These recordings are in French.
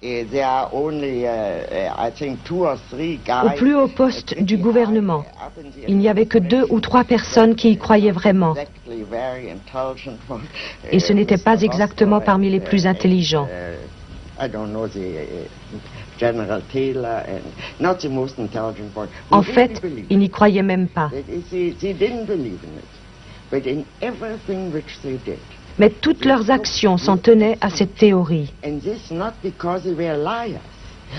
Au plus haut poste du gouvernement, il n'y avait que 2 ou 3 personnes qui y croyaient vraiment. Et ce n'était pas exactement parmi les plus intelligents. En fait, ils n'y croyaient même pas. Mais toutes leurs actions s'en tenaient à cette théorie.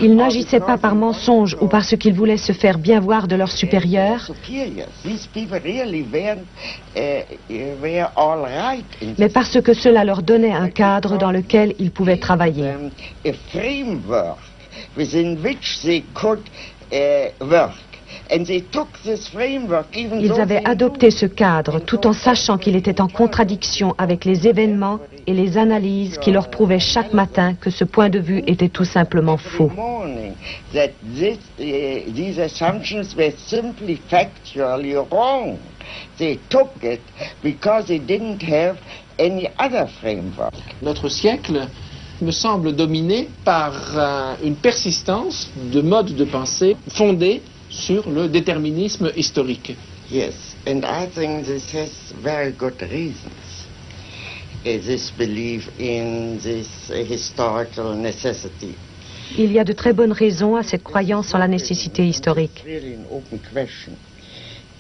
Ils n'agissaient pas par mensonge ou parce qu'ils voulaient se faire bien voir de leurs supérieurs, mais parce que cela leur donnait un cadre dans lequel ils pouvaient travailler. Ils avaient adopté ce cadre tout en sachant qu'il était en contradiction avec les événements et les analyses qui leur prouvaient chaque matin que ce point de vue était tout simplement faux. Notre siècle me semble dominé par une persistance de modes de pensée fondés sur le déterminisme historique. Yes, and I think this has very good reasons. This belief in this historical necessity. Il y a de très bonnes raisons à cette croyance en la nécessité historique. Really an open question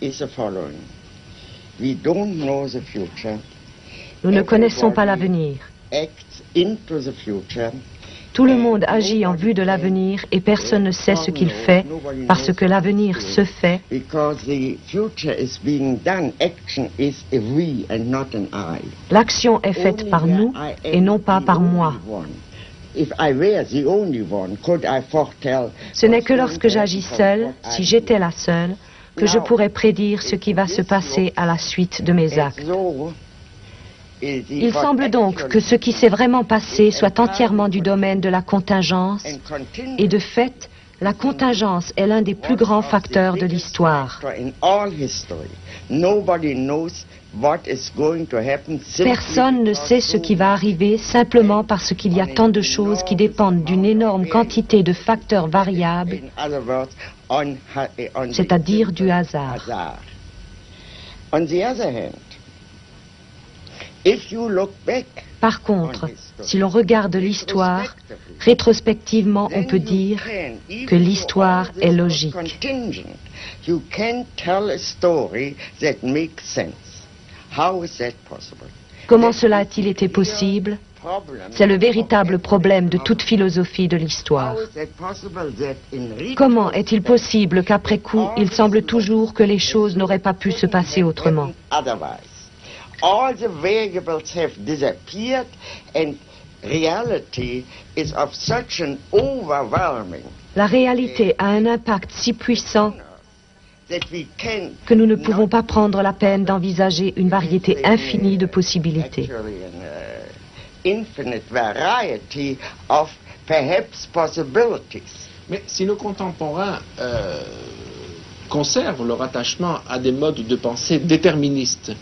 is the following. We don't know the future. Nous ne connaissons pas l'avenir. Acts into the future. Tout le monde agit en vue de l'avenir et personne ne sait ce qu'il fait parce que l'avenir se fait. L'action est faite par nous et non pas par moi. Ce n'est que lorsque j'agis seul, si j'étais la seule, que je pourrais prédire ce qui va se passer à la suite de mes actes. Il semble donc que ce qui s'est vraiment passé soit entièrement du domaine de la contingence, et de fait, la contingence est l'un des plus grands facteurs de l'histoire. Personne ne sait ce qui va arriver simplement parce qu'il y a tant de choses qui dépendent d'une énorme quantité de facteurs variables, c'est-à-dire du hasard. Par contre, si l'on regarde l'histoire, rétrospectivement, on peut dire que l'histoire est logique. Comment cela a-t-il été possible? C'est le véritable problème de toute philosophie de l'histoire. Comment est-il possible qu'après coup, il semble toujours que les choses n'auraient pas pu se passer autrement? All the variables have disappeared and reality is of such an overwhelming. La réalité a un impact si puissant que nous ne pouvons pas prendre la peine d'envisager une variété infinie de possibilités. Infinite variety of perhaps possibilities. Mais si nos contemporains conservent leur attachement à des modes de pensée déterministes,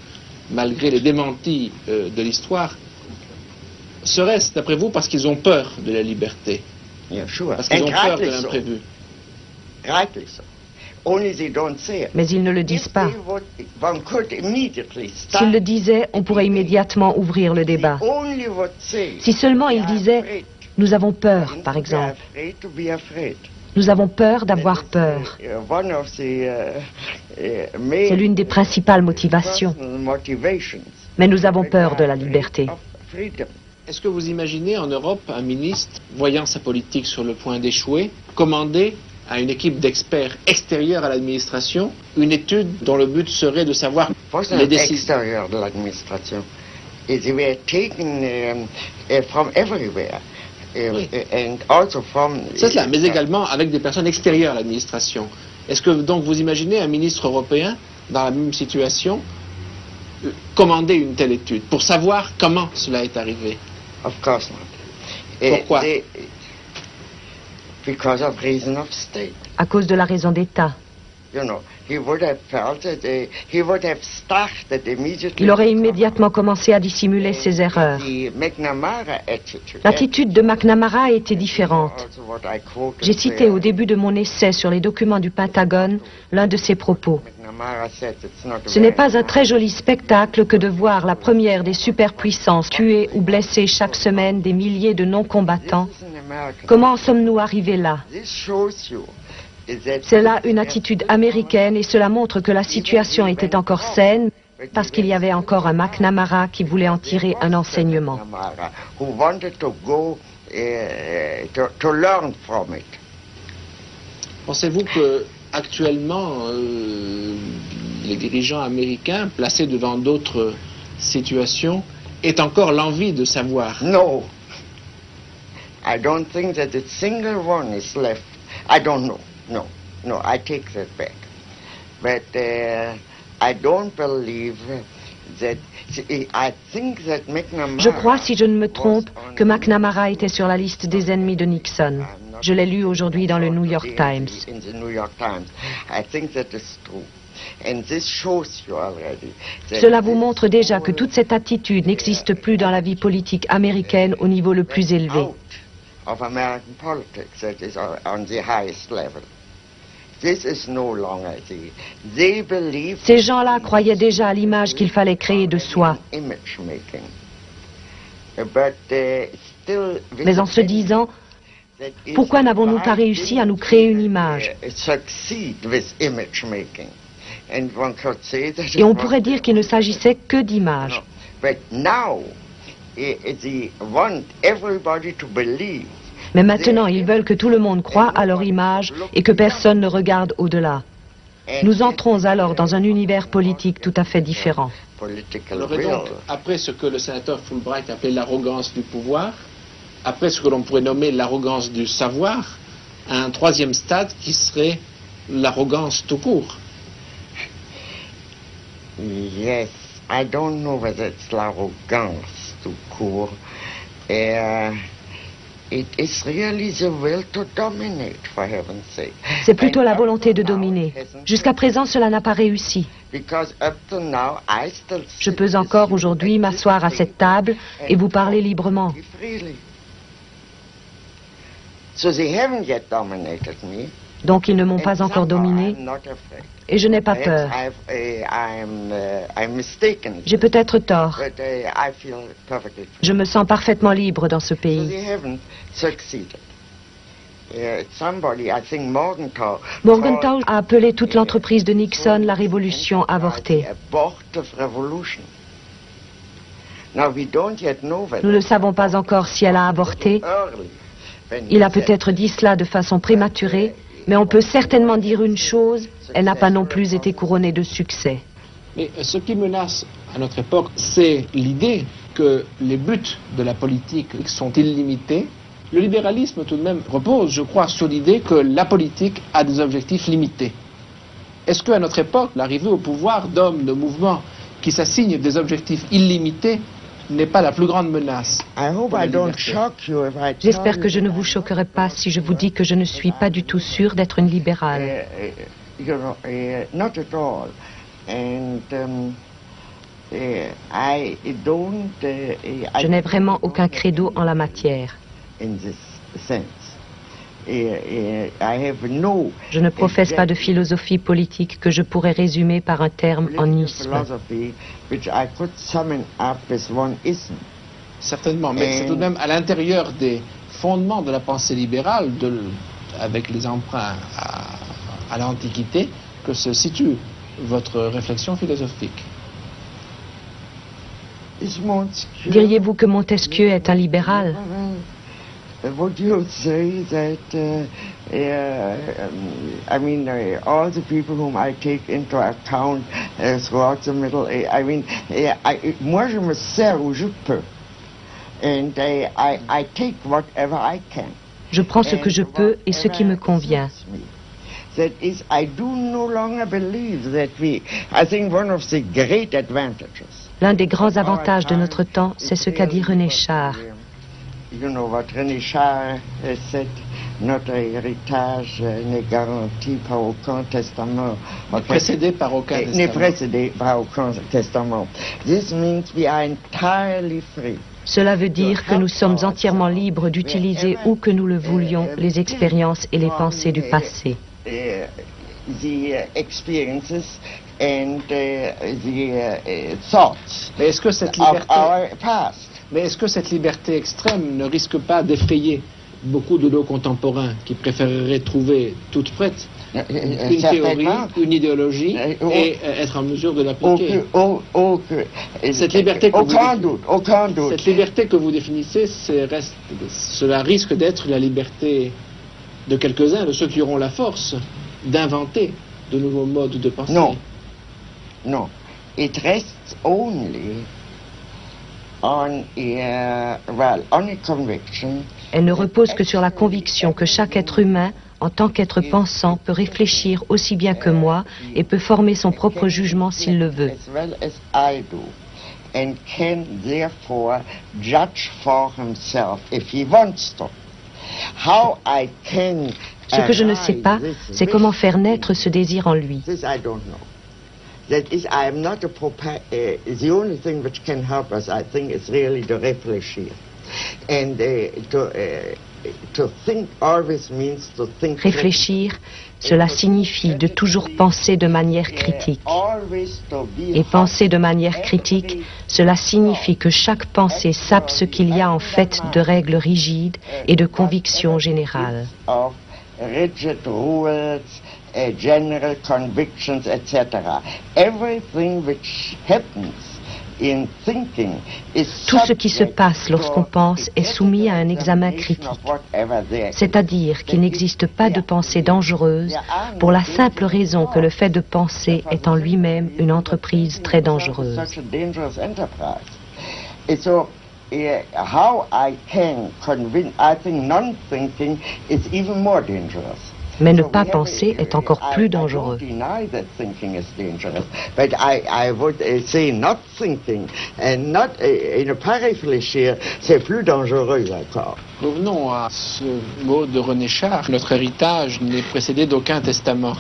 malgré les démentis de l'histoire, serait-ce, d'après vous, parce qu'ils ont peur de la liberté? Parce qu'ils ont peur de l'imprévu? Mais ils ne le disent pas. S'ils le disaient, on pourrait immédiatement ouvrir le débat. Si seulement ils disaient « nous avons peur », par exemple. Nous avons peur d'avoir peur. C'est l'une des principales motivations. Mais nous avons peur de la liberté. Est-ce que vous imaginez en Europe un ministre, voyant sa politique sur le point d'échouer, commander à une équipe d'experts extérieurs à l'administration une étude dont le but serait de savoir les décisions extérieurs de l'administration? They were taken from everywhere. C'est cela, mais également avec des personnes extérieures à l'administration. Est-ce que donc vous imaginez un ministre européen dans la même situation commander une telle étude pour savoir comment cela est arrivé? Of course not. Pourquoi? Because of reason of state. À cause de la raison d'État. You know, Il aurait immédiatement commencé à dissimuler ses erreurs. L'attitude de McNamara était différente. J'ai cité au début de mon essai sur les documents du Pentagone l'un de ses propos. Ce n'est pas un très joli spectacle que de voir la première des superpuissances tuer ou blesser chaque semaine des milliers de non-combattants. Comment en sommes-nous arrivés là? C'est là une attitude américaine et cela montre que la situation était encore saine parce qu'il y avait encore un McNamara qui voulait en tirer un enseignement. Pensez-vous que actuellement les dirigeants américains placés devant d'autres situations aient encore l'envie de savoir? No. I don't think that a single one is left. I don't know. No, I take that back. But I don't believe that. I think that McNamara. Je crois, si je ne me trompe, que McNamara était sur la liste des ennemis de Nixon. Je l'ai lu aujourd'hui dans le New York Times. Cela vous montre déjà que toute cette attitude n'existe plus dans la vie politique américaine au niveau le plus élevé. Ces gens-là croyaient déjà à l'image qu'il fallait créer de soi. Mais en se disant, pourquoi n'avons-nous pas réussi à nous créer une image? Et on pourrait dire qu'il ne s'agissait que d'images. Mais maintenant, ils veulent que tout le monde croie à leur image et que personne ne regarde au-delà. Nous entrons alors dans un univers politique tout à fait différent. Alors, et donc, après ce que le sénateur Fulbright appelait l'arrogance du pouvoir, après ce que l'on pourrait nommer l'arrogance du savoir, un troisième stade qui serait l'arrogance tout court. Yes, I don't know whether it's l'arrogance tout court. C'est plutôt la volonté de dominer. Jusqu'à présent, cela n'a pas réussi. Je peux encore aujourd'hui m'asseoir à cette table et vous parler librement. Donc ils ne m'ont pas encore dominé et je n'ai pas peur. J'ai peut-être tort. Je me sens parfaitement libre dans ce pays. Morgenthau a appelé toute l'entreprise de Nixon la révolution avortée. Nous ne savons pas encore si elle a avorté. Il a peut-être dit cela de façon prématurée, mais on peut certainement dire une chose, elle n'a pas non plus été couronnée de succès. Mais ce qui menace à notre époque, c'est l'idée que les buts de la politique sont illimités. Le libéralisme, tout de même, repose, je crois, sur l'idée que la politique a des objectifs limités. Est-ce qu'à notre époque, l'arrivée au pouvoir d'hommes, de mouvements qui s'assignent des objectifs illimités n'est pas la plus grande menace? J'espère que je ne vous choquerai pas si je vous dis que je ne suis pas du tout sûr d'être une libérale. Je n'ai vraiment aucun credo en la matière. Je ne professe pas de philosophie politique que je pourrais résumer par un terme en isme. Certainement, mais c'est tout de même à l'intérieur des fondements de la pensée libérale, avec les emprunts à l'Antiquité, que se situe votre réflexion philosophique. Diriez-vous que Montesquieu est un libéral? Would you say that, all the people whom I take into account throughout the Middle Age, moi je me sers où je peux. And I take whatever I can. Je prends ce que je peux et ce qui me convient. That is, I do no longer believe that I think one of the great advantages. L'un des grands avantages de notre temps, c'est ce qu'a dit René Char. You know what René Char said? Notre héritage n'est garanti par aucun testament. Précédé par aucun testament. N'est précédé par aucun testament. This means we are entirely free. Cela veut dire que nous sommes entièrement libres d'utiliser où que nous le voulions les expériences et les pensées du passé. The experiences and the thoughts Mais est-ce que cette of liberté, our past. mais est-ce que cette liberté extrême ne risque pas d'effrayer beaucoup de nos contemporains qui préféreraient trouver toute prête une théorie, une idéologie et être en mesure de l'appliquer? Cette liberté que vous définissez, cela risque d'être la liberté de quelques-uns, de ceux qui auront la force d'inventer de nouveaux modes de pensée. Non, non. It rests only on a conviction. Elle ne repose que sur la conviction que chaque être humain, en tant qu'être pensant, peut réfléchir aussi bien que moi et peut former son propre jugement s'il le veut. As well as I do, and can therefore judge for himself if he wants to. How I can Ce que je ne sais pas, c'est comment faire naître ce désir en lui. This I don't know. That is, I am not the only thing which can help us, I think, is really to réfléchir. And to think always means to think. Réfléchir, cela signifie de toujours penser de manière critique. Et penser de manière critique, cela signifie que chaque pensée sape ce qu'il y a en fait de règles rigides et de convictions générales. Rigid rules, general convictions, etc. Everything which happens in thinking is Tout ce qui se passe lorsqu'on pense est soumis à un examen critique. C'est-à-dire qu'il n'existe pas de pensée dangereuse pour la simple raison que le fait de penser est en lui-même une entreprise très dangereuse. How I can convince, I think non-thinking is even more dangerous. Mais ne pas penser est encore plus dangereux. But I would say not thinking and not, ne pas réfléchir, c'est plus dangereux encore. Revenons à ce mot de René Char. Notre héritage n'est précédé d'aucun testament.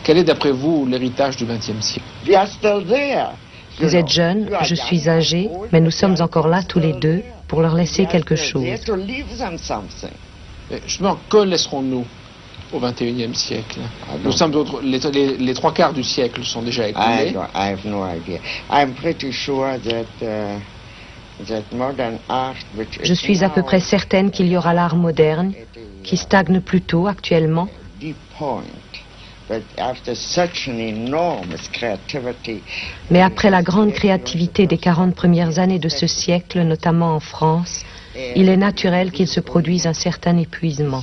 Quel est d'après vous l'héritage du XXe siècle? We are still there. Vous êtes jeune, je suis âgé, mais nous sommes encore là tous les deux pour leur laisser quelque chose. Justement, que laisserons-nous au XXIe siècle? Nous sommes les trois quarts du siècle sont déjà écoulés. I have no idea. I'm pretty sure that modern art, which Je suis à peu près certaine qu'il y aura l'art moderne, qui stagne plutôt actuellement. Mais après la grande créativité des 40 premières années de ce siècle, notamment en France, il est naturel qu'il se produise un certain épuisement.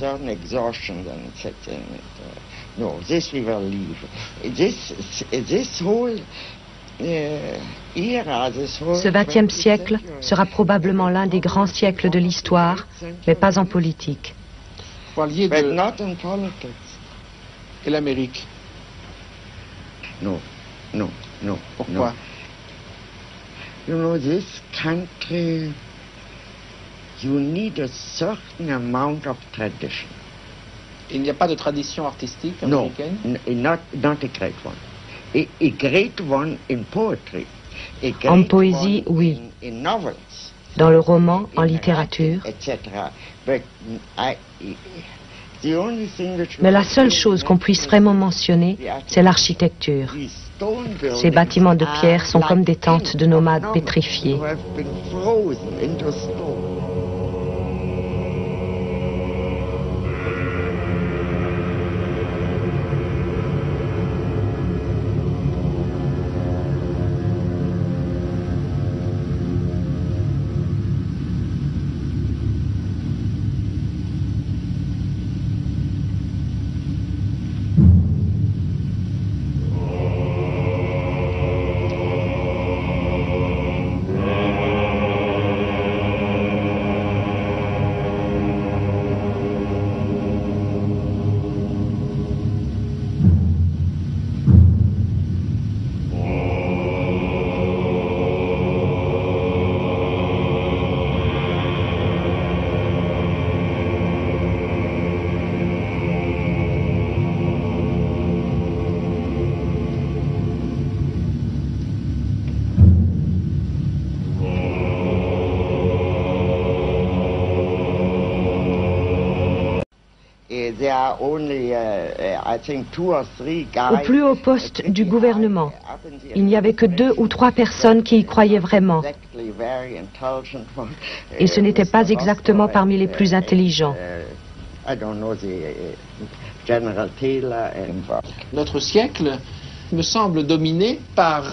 Ce XXe siècle sera probablement l'un des grands siècles de l'histoire, mais pas en politique. Et l'Amérique? No. Pourquoi? No. You know, this country, you need a certain amount of tradition. Il n'y a pas de tradition artistique américaine? No, not a great one. A great one in poetry. En poésie, oui. In novels. Dans le roman, en littérature. Etc. But Mais la seule chose qu'on puisse vraiment mentionner, c'est l'architecture. Ces bâtiments de pierre sont comme des tentes de nomades pétrifiés. Au plus haut poste du gouvernement, il n'y avait que 2 ou 3 personnes qui y croyaient vraiment. Et ce n'était pas exactement parmi les plus intelligents. Notre siècle me semble dominé par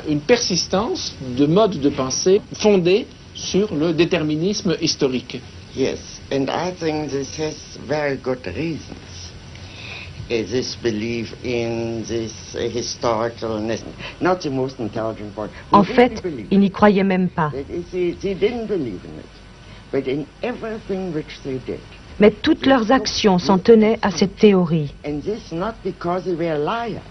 une persistance de modes de pensée fondés sur le déterminisme historique. Yes, and I think this has very good reasons. This belief in this historicalness, not the most intelligent part. En fait, ils n'y croyaient même pas. They didn't believe in it, but in everything which they did. Mais toutes leurs actions s'en tenaient à cette théorie. And this not because they were liars.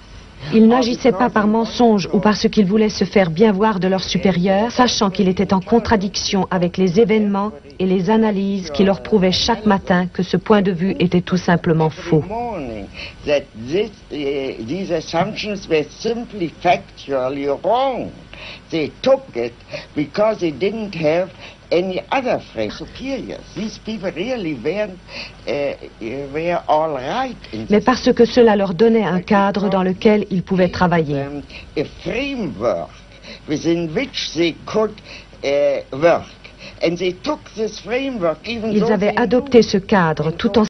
Ils n'agissaient pas par mensonge ou parce qu'ils voulaient se faire bien voir de leurs supérieurs, sachant qu'il était en contradiction avec les événements et les analyses qui leur prouvaient chaque matin que ce point de vue était tout simplement faux. These assumptions were simply factually wrong. They took it because they didn't have any other friends, superiors. These people really were all right. Mais parce que cela leur donnait un cadre dans lequel ils pouvaient travailler. A framework within which they could work. And they took this framework, even Ils avaient adopté ce cadre tout en